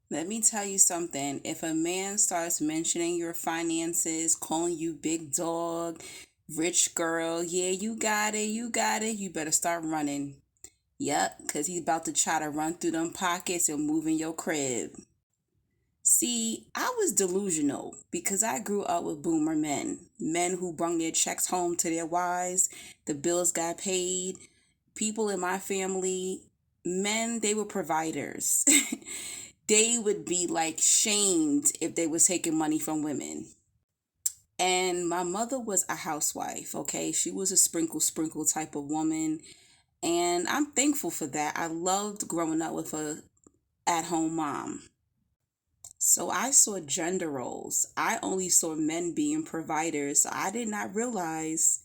Let me tell you something. If a man starts mentioning your finances, calling you big dog, rich girl, yeah, you got it, you better start running. Yep, because he's about to try to run through them pockets and move in your crib. See, I was delusional because I grew up with boomer men, men who brung their checks home to their wives, the bills got paid, people in my family, men, they were providers. They would be like shamed if they was taking money from women. And my mother was a housewife, okay? She was a sprinkle type of woman. And I'm thankful for that. I loved growing up with a at home mom. So I saw gender roles. I only saw men being providers. So I did not realize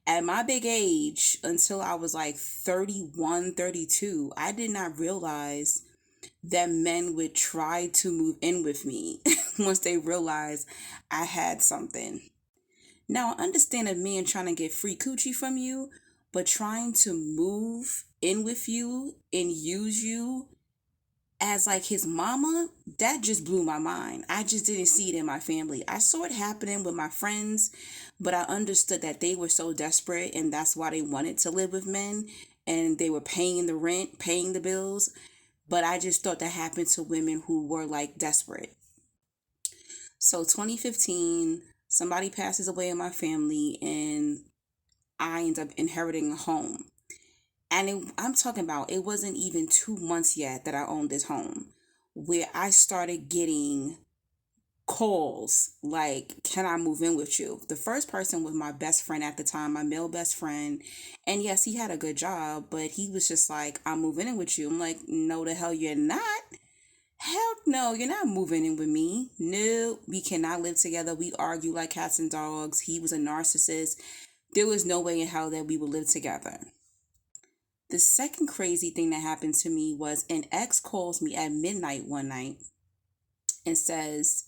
at my big age until I was like 31, 32, I did not realize that men would try to move in with me once they realized I had something. Now, I understand a man trying to get free coochie from you, but trying to move in with you and use you as like his mama, that just blew my mind. I just didn't see it in my family. I saw it happening with my friends, but I understood that they were so desperate and that's why they wanted to live with men and they were paying the rent, paying the bills. But I just thought that happened to women who were like desperate. So 2015, somebody passes away in my family and I end up inheriting a home. And I'm talking about it wasn't even 2 months yet that I owned this home where I started getting calls like, can I move in with you? The first person was my best friend at the time, my male best friend. And yes, he had a good job, but he was just like, I'm moving in with you. I'm like, no, the hell you're not. Hell no, you're not moving in with me. No, we cannot live together. We argue like cats and dogs. He was a narcissist. There was no way in hell that we would live together. The second crazy thing that happened to me was an ex calls me at midnight one night and says,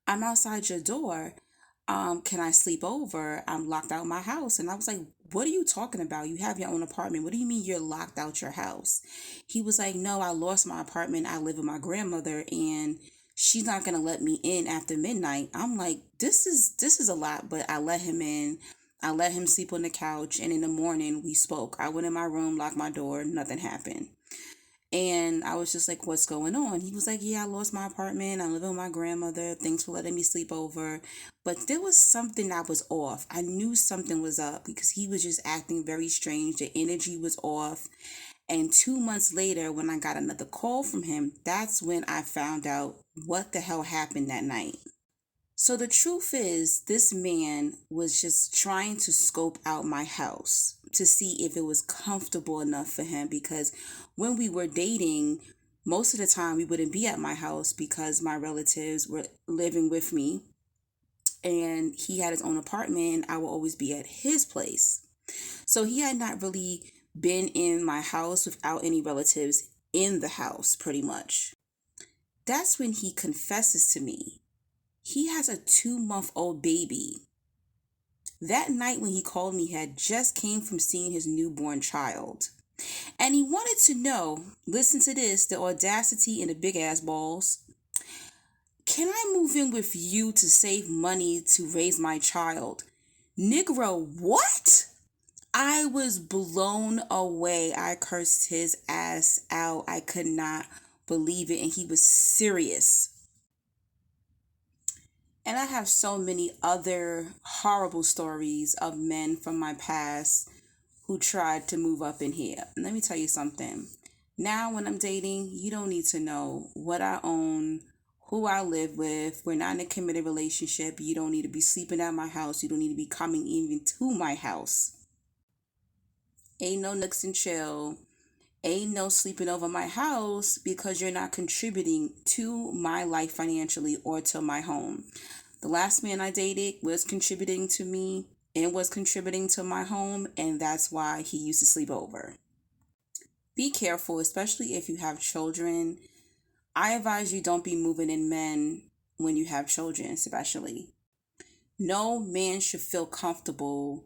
I'm outside your door. Can I sleep over? I'm locked out of my house. And I was like, what are you talking about? You have your own apartment. What do you mean you're locked out your house? He was like, no, I lost my apartment. I live with my grandmother and she's not gonna let me in after midnight. I'm like, this is a lot, but I let him in. I let him sleep on the couch and in the morning we spoke. I went in my room, locked my door, nothing happened. And I was just like, what's going on? He was like, yeah, I lost my apartment. I live with my grandmother. Thanks for letting me sleep over. But there was something that was off. I knew something was up because he was just acting very strange. The energy was off. And 2 months later, when I got another call from him, that's when I found out what the hell happened that night. So the truth is, this man was just trying to scope out my house to see if it was comfortable enough for him because when we were dating, most of the time we wouldn't be at my house because my relatives were living with me and he had his own apartment. I will always be at his place. So he had not really been in my house without any relatives in the house, pretty much. That's when he confesses to me he has a 2-month-old baby. That night when he called me, he had just came from seeing his newborn child. And he wanted to know, listen to this, the audacity and the big ass balls. Can I move in with you to save money to raise my child? Negro, what? I was blown away. I cursed his ass out. I could not believe it. And he was serious. And I have so many other horrible stories of men from my past who tried to move up in here. Let me tell you something. Now, when I'm dating, you don't need to know what I own, who I live with. We're not in a committed relationship. You don't need to be sleeping at my house. You don't need to be coming even to my house. Ain't no nooks and chill. Ain't no sleeping over my house because you're not contributing to my life financially or to my home. The last man I dated was contributing to me and was contributing to my home, and that's why he used to sleep over. Be careful, especially if you have children. I advise you don't be moving in men when you have children, especially. No man should feel comfortable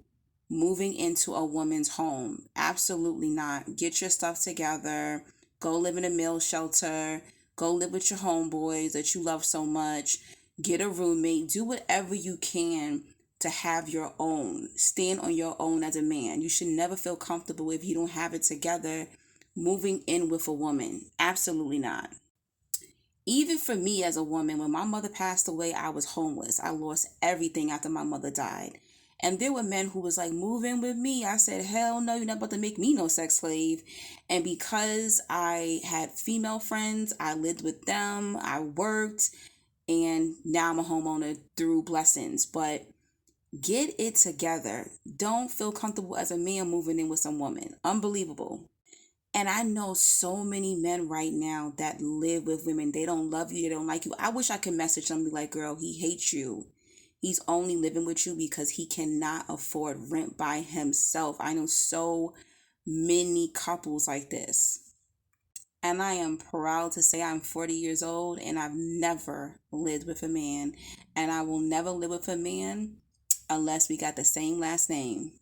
moving into a woman's home. Absolutely not. Get your stuff together. Go live in a male shelter. Go live with your homeboys that you love so much. Get a roommate. Do whatever you can to have your own. Stand on your own as a man. You should never feel comfortable if you don't have it together moving in with a woman. Absolutely not. Even for me as a woman, when my mother passed away, I was homeless. I lost everything after my mother died. And there were men who was like, move in with me. I said, hell no, you're not about to make me no sex slave. And because I had female friends, I lived with them, I worked, and now I'm a homeowner through blessings. But get it together. Don't feel comfortable as a man moving in with some woman. Unbelievable. And I know so many men right now that live with women. They don't love you. They don't like you. I wish I could message them and be like, girl, he hates you. He's only living with you because he cannot afford rent by himself. I know so many couples like this. And I am proud to say I'm 40 years old and I've never lived with a man. And I will never live with a man unless we got the same last name.